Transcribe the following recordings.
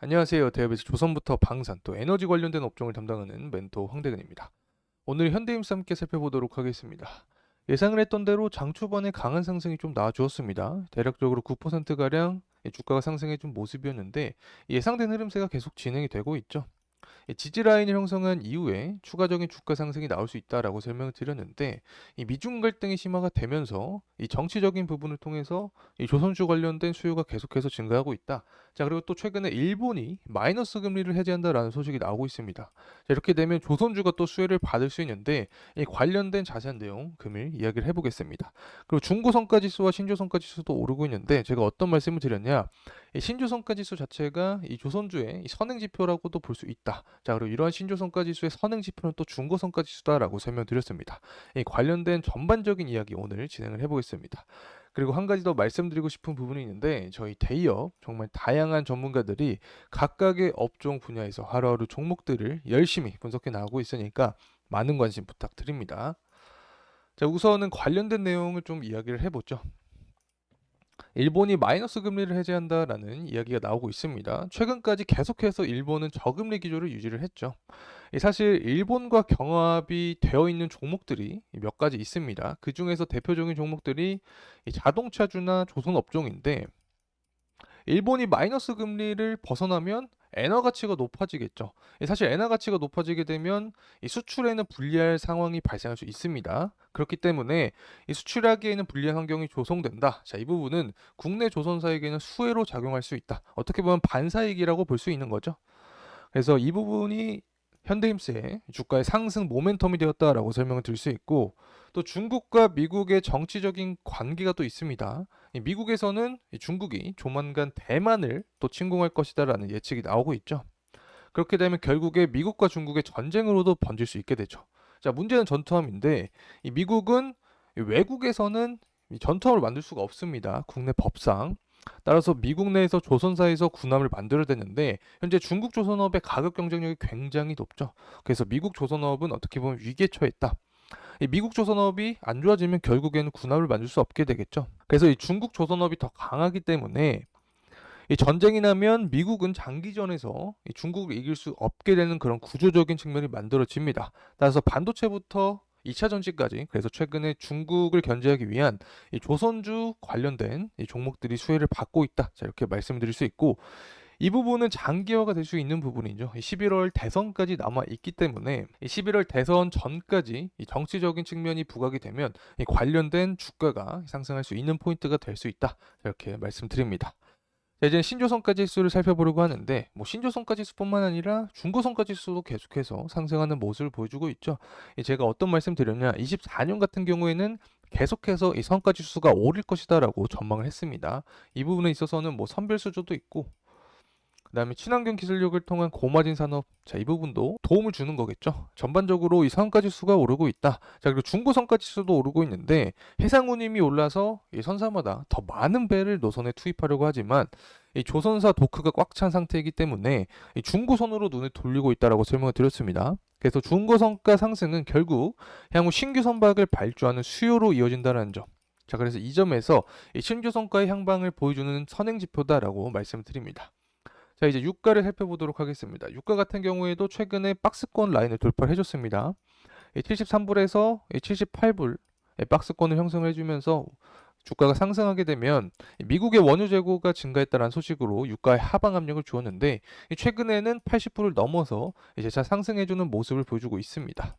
안녕하세요. 대업에서 조선부터 방산 또 에너지 관련된 업종을 담당하는 멘토 황대근입니다. 오늘 현대임스 함께 살펴보도록 하겠습니다. 예상을 했던 대로 장 초반에 강한 상승이 좀 나와주었습니다. 대략적으로 9%가량 주가가 상승해준 모습이었는데 예상된 흐름세가 계속 진행이 되고 있죠. 지지 라인을 형성한 이후에 추가적인 주가 상승이 나올 수 있다라고 설명을 드렸는데 이 미중 갈등이 심화가 되면서 이 정치적인 부분을 통해서 이 조선주 관련된 수요가 계속해서 증가하고 있다. 자, 그리고 또 최근에 일본이 마이너스 금리를 해제한다라는 소식이 나오고 있습니다. 자, 이렇게 되면 조선주가 또 수혜를 받을 수 있는데 이 관련된 자세한 내용 금일 이야기를 해보겠습니다. 그리고 중고성가 지수와 신조성가 지수도 오르고 있는데 제가 어떤 말씀을 드렸냐? 이 신조성가 지수 자체가 이 조선주의 이 선행 지표라고도 볼 수 있다. 자, 그리고 이러한 신조성가 지수의 선행 지표는 또 중고성가 지수다라고 설명드렸습니다. 이 관련된 전반적인 이야기 오늘 진행을 해보겠습니다. 그리고 한 가지 더 말씀드리고 싶은 부분이 있는데 저희 대기업 정말 다양한 전문가들이 각각의 업종 분야에서 하루하루 종목들을 열심히 분석해 나가고 있으니까 많은 관심 부탁드립니다. 자, 우선은 관련된 내용을 좀 이야기를 해보죠. 일본이 마이너스 금리를 해제한다라는 이야기가 나오고 있습니다. 최근까지 계속해서 일본은 저금리 기조를 유지를 했죠. 사실 일본과 경합이 되어 있는 종목들이 몇 가지 있습니다. 그 중에서 대표적인 종목들이 이 자동차주나 조선업종인데 일본이 마이너스 금리를 벗어나면 엔화 가치가 높아지겠죠. 사실 엔화 가치가 높아지게 되면 이 수출에는 불리할 상황이 발생할 수 있습니다. 그렇기 때문에 이 수출하기에는 불리한 환경이 조성된다. 자, 이 부분은 국내 조선사에게는 수혜로 작용할 수 있다. 어떻게 보면 반사이익이라고 볼 수 있는 거죠. 그래서 이 부분이 현대임스의 주가의 상승 모멘텀이 되었다라고 설명을 드릴 수 있고, 또 중국과 미국의 정치적인 관계가 또 있습니다. 미국에서는 중국이 조만간 대만을 또 침공할 것이다라는 예측이 나오고 있죠. 그렇게 되면 결국에 미국과 중국의 전쟁으로도 번질 수 있게 되죠. 자, 문제는 전투함인데 이 미국은 외국에서는 이 전투함을 만들 수가 없습니다. 국내 법상. 따라서 미국 내에서 조선사에서 군함을 만들어야 되는데 현재 중국 조선업의 가격 경쟁력이 굉장히 높죠. 그래서 미국 조선업은 어떻게 보면 위기에 처했다. 이 미국 조선업이 안 좋아지면 결국에는 군함을 만들 수 없게 되겠죠. 그래서 이 중국 조선업이 더 강하기 때문에 이 전쟁이 나면 미국은 장기전에서 이 중국을 이길 수 없게 되는 그런 구조적인 측면이 만들어집니다. 따라서 반도체부터 2차 전지까지 그래서 최근에 중국을 견제하기 위한 이 조선주 관련된 이 종목들이 수혜를 받고 있다. 자, 이렇게 말씀드릴 수 있고 이 부분은 장기화가 될 수 있는 부분이죠. 11월 대선까지 남아 있기 때문에 11월 대선 전까지 이 정치적인 측면이 부각이 되면 이 관련된 주가가 상승할 수 있는 포인트가 될 수 있다. 이렇게 말씀드립니다. 자, 이제 신조성가 지수를 살펴보려고 하는데 신조성가 지수뿐만 아니라 중고성가 지수도 계속해서 상승하는 모습을 보여주고 있죠. 제가 어떤 말씀 드렸냐 24년 같은 경우에는 계속해서 이 성과 지수가 오를 것이다라고 전망을 했습니다. 이 부분에 있어서는 뭐 선별 수조도 있고 그다음에 친환경 기술력을 통한 고마진 산업, 자, 이 부분도 도움을 주는 거겠죠. 전반적으로 이 성과 지수가 오르고 있다. 자, 그리고 중고 성과 지수도 오르고 있는데 해상 운임이 올라서 이 선사마다 더 많은 배를 노선에 투입하려고 하지만 이 조선사 도크가 꽉 찬 상태이기 때문에 이 중고선으로 눈을 돌리고 있다라고 설명을 드렸습니다. 그래서 중고 성과 상승은 결국 향후 신규 선박을 발주하는 수요로 이어진다는 점. 자, 그래서 이 점에서 이 신규 성과의 향방을 보여주는 선행 지표다라고 말씀드립니다. 자, 이제 유가를 살펴보도록 하겠습니다. 유가 같은 경우에도 최근에 박스권 라인을 돌파를 해줬습니다. 73불에서 78불 박스권을 형성을 해주면서 주가가 상승하게 되면 미국의 원유 재고가 증가했다는 소식으로 유가의 하방 압력을 주었는데 최근에는 80불을 넘어서 재차 상승해주는 모습을 보여주고 있습니다.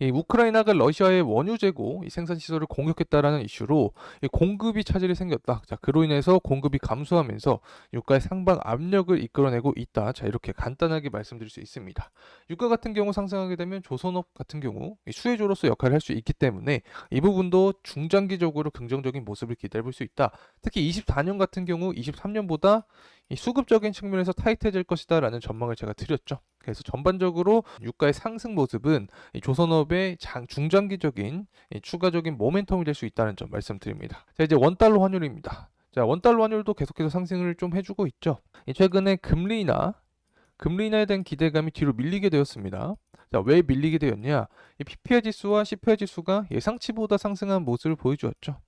이 우크라이나가 러시아의 원유 재고 이 생산 시설을 공격했다라는 이슈로 이 공급이 차질이 생겼다. 자, 그로 인해서 공급이 감소하면서 유가의 상방 압력을 이끌어내고 있다. 자, 이렇게 간단하게 말씀드릴 수 있습니다. 유가 같은 경우 상승하게 되면 조선업 같은 경우 이 수혜주로서 역할을 할 수 있기 때문에 이 부분도 중장기적으로 긍정적인 모습을 기대해 볼 수 있다. 특히 24년 같은 경우 23년보다 이 수급적인 측면에서 타이트해질 것이다라는 전망을 제가 드렸죠. 그래서 전반적으로 유가의 상승 모습은 이 조선업의 중장기적인 추가적인 모멘텀이 될 수 있다는 점 말씀드립니다. 자, 이제 원달러 환율입니다. 자, 원달러 환율도 계속해서 상승을 좀 해주고 있죠. 최근에 금리 인하에 대한 기대감이 뒤로 밀리게 되었습니다. 자, 왜 밀리게 되었냐? 이 PPI 지수와 CPI 지수가 예상치보다 상승한 모습을 보여주었죠.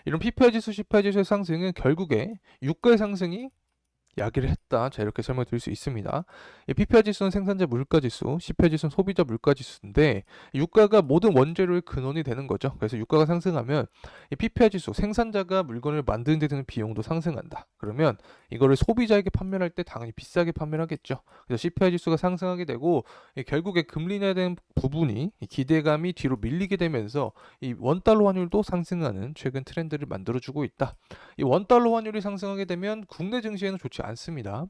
이런 PPI 지수, CPI 지수의 상승은 결국에 유가의 상승이 야기를 했다. 자, 이렇게 설명드릴 수 있습니다. 이 PPI 지수는 생산자 물가 지수, CPI 지수는 소비자 물가 지수인데 유가가 모든 원재료의 근원이 되는 거죠. 그래서 유가가 상승하면 이 PPI 지수, 생산자가 물건을 만드는 데 드는 비용도 상승한다. 그러면 이거를 소비자에게 판매할 때 당연히 비싸게 판매를 하겠죠. 그래서 CPI 지수가 상승하게 되고 결국에 금리 내야 되는 부분이 이 기대감이 뒤로 밀리게 되면서 이 원달러 환율도 상승하는 최근 트렌드를 만들어주고 있다. 이 원달러 환율이 상승하게 되면 국내 증시에는 좋지 않습니다.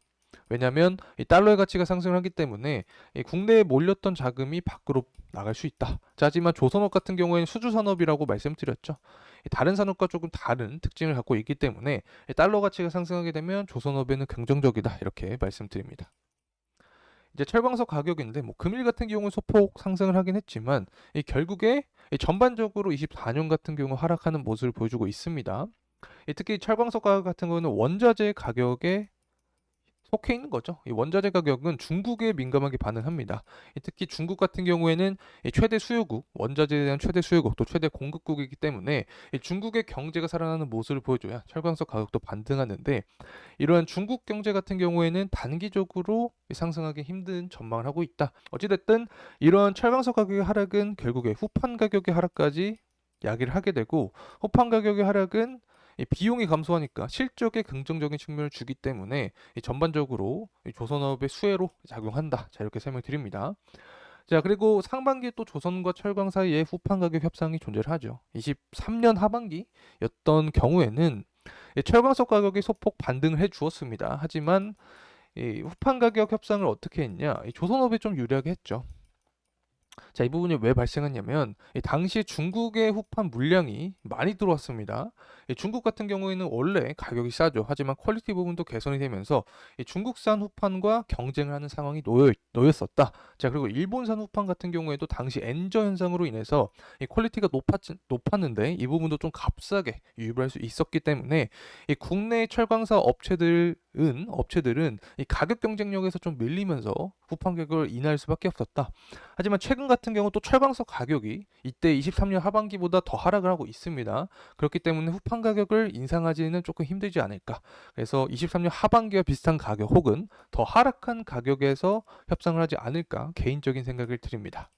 왜냐하면 이 달러의 가치가 상승을 하기 때문에 이 국내에 몰렸던 자금이 밖으로 나갈 수 있다. 자, 하지만 조선업 같은 경우에는 수주산업이라고 말씀드렸죠. 다른 산업과 조금 다른 특징을 갖고 있기 때문에 달러 가치가 상승하게 되면 조선업에는 긍정적이다. 이렇게 말씀드립니다. 이제 철광석 가격인데 뭐 금일 같은 경우는 소폭 상승을 하긴 했지만 결국에 전반적으로 24년 같은 경우 하락하는 모습을 보여주고 있습니다. 특히 철광석 가격 같은 경우는 원자재 가격에 속해 있는 거죠. 이 원자재 가격은 중국에 민감하게 반응합니다. 특히 중국 같은 경우에는 최대 수요국, 원자재에 대한 최대 수요국, 또 최대 공급국이기 때문에 중국의 경제가 살아나는 모습을 보여줘야 철광석 가격도 반등하는데 이러한 중국 경제 같은 경우에는 단기적으로 상승하기 힘든 전망을 하고 있다. 어찌됐든 이러한 철광석 가격의 하락은 결국에 후판 가격의 하락까지 야기를 하게 되고 후판 가격의 하락은 이 비용이 감소하니까 실적에 긍정적인 측면을 주기 때문에 전반적으로 조선업의 수혜로 작용한다. 자, 이렇게 설명드립니다. 자, 그리고 상반기에 또 조선과 철강 사이에 후판 가격 협상이 존재를 하죠. 23년 하반기였던 경우에는 철광석 가격이 소폭 반등을 해 주었습니다. 하지만 이 후판 가격 협상을 어떻게 했냐? 이 조선업이 좀 유리하게 했죠. 자, 이 부분이 왜 발생했냐면 당시 중국의 후판 물량이 많이 들어왔습니다. 중국 같은 경우에는 원래 가격이 싸죠. 하지만 퀄리티 부분도 개선이 되면서 중국산 후판과 경쟁을 하는 상황이 놓였었다. 자, 그리고 일본산 후판 같은 경우에도 당시 엔저 현상으로 인해서 퀄리티가 높았는데 이 부분도 좀 값싸게 유입을 할 수 있었기 때문에 국내 철강사 업체들은 이 가격 경쟁력에서 좀 밀리면서 후판 가격을 인하할 수밖에 없었다. 하지만 최근 같은 경우 또 철광석 가격이 이때 23년 하반기보다 더 하락을 하고 있습니다. 그렇기 때문에 후판 가격을 인상하지는 조금 힘들지 않을까. 그래서 23년 하반기와 비슷한 가격 혹은 더 하락한 가격에서 협상을 하지 않을까 개인적인 생각을 드립니다.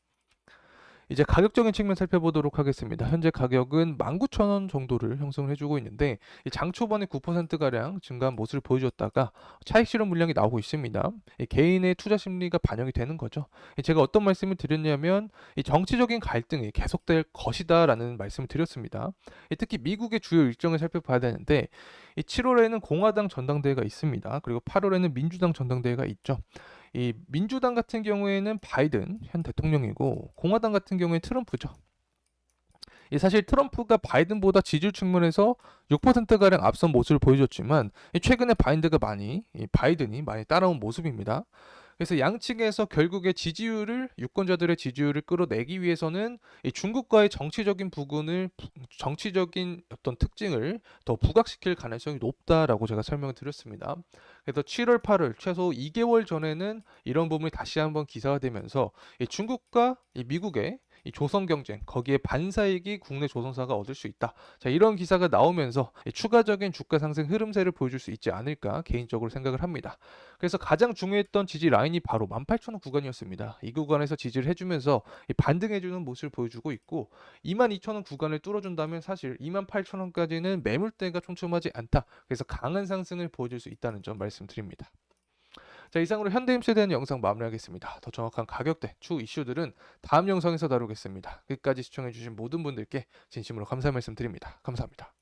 이제 가격적인 측면 살펴보도록 하겠습니다. 현재 가격은 19,000원 정도를 형성을 해주고 있는데 장 초반에 9%가량 증가한 모습을 보여줬다가 차익 실현 물량이 나오고 있습니다. 개인의 투자 심리가 반영이 되는 거죠. 제가 어떤 말씀을 드렸냐면 정치적인 갈등이 계속될 것이다라는 말씀을 드렸습니다. 특히 미국의 주요 일정을 살펴봐야 되는데 7월에는 공화당 전당대회가 있습니다. 그리고 8월에는 민주당 전당대회가 있죠. 이 민주당 같은 경우에는 바이든 현 대통령이고 공화당 같은 경우에 트럼프죠. 사실 트럼프가 바이든보다 지지율 측면에서 6%가량 앞선 모습을 보여줬지만 최근에 바이든이 많이 따라온 모습입니다. 그래서 양측에서 결국에 유권자들의 지지율을 끌어내기 위해서는 이 중국과의 정치적인 어떤 특징을 더 부각시킬 가능성이 높다라고 제가 설명을 드렸습니다. 그래서 7월, 8월 최소 2개월 전에는 이런 부분이 다시 한번 기사화되면서 이 중국과 이 미국의 이 조선 경쟁 거기에 반사이익이 국내 조선사가 얻을 수 있다. 자, 이런 기사가 나오면서 추가적인 주가 상승 흐름세를 보여줄 수 있지 않을까 개인적으로 생각을 합니다. 그래서 가장 중요했던 지지 라인이 바로 18,000원 구간이었습니다. 이 구간에서 지지를 해주면서 반등해주는 모습을 보여주고 있고 22,000원 구간을 뚫어준다면 사실 28,000원까지는 매물대가 촘촘하지 않다. 그래서 강한 상승을 보여줄 수 있다는 점 말씀드립니다. 자, 이상으로 현대임수에 대한 영상 마무리하겠습니다. 더 정확한 가격대, 추후 이슈들은 다음 영상에서 다루겠습니다. 끝까지 시청해주신 모든 분들께 진심으로 감사 말씀드립니다. 감사합니다.